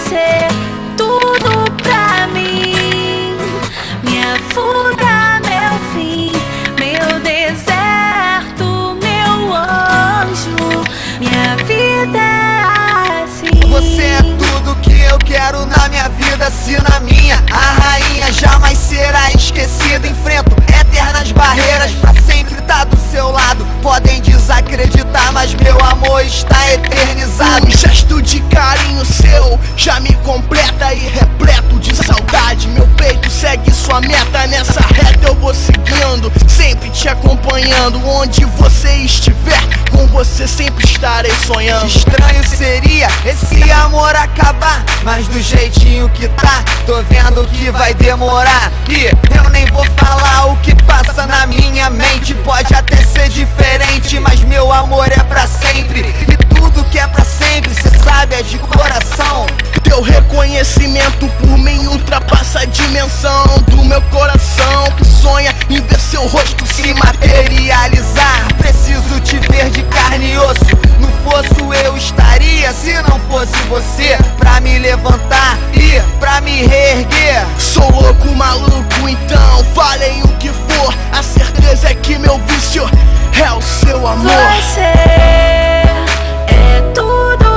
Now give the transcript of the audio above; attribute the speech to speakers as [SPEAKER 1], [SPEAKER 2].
[SPEAKER 1] ser tudo pra mim. Minha fuga, meu fim, meu deserto, meu anjo. Minha vida é assim.
[SPEAKER 2] Você é tudo que eu quero na minha vida. Se na minha a rainha jamais será esquecida. Enfrento eternas barreiras pra sempre tá do seu lado. Podem desacreditar, mas meu amor está eternizado.
[SPEAKER 3] Um gesto de carinho seu já me completa e repleto de saudade. Meu peito segue sua meta, nessa reta eu vou seguindo, sempre te acompanhando. Onde você estiver, com você sempre estarei sonhando.
[SPEAKER 2] Estranho seria esse amor acabar, mas do jeitinho que tá, tô vendo que vai demorar. E eu nem vou falar o que passa na minha mente. Pode até ser diferente, mas meu amor é pra sempre. E tudo que é pra sempre, cê sabe, é de coração.
[SPEAKER 3] Teu reconhecimento por mim ultrapassa a dimensão do meu coração, que sonha em ver seu rosto se
[SPEAKER 2] materializar. Preciso te ver de carne e osso. No fosso eu estaria, se não fosse você pra me levantar e pra me reerguer.
[SPEAKER 3] Sou louco, maluco, então falem o que for. A certeza é que meu vício é o seu amor.
[SPEAKER 1] Você é tudo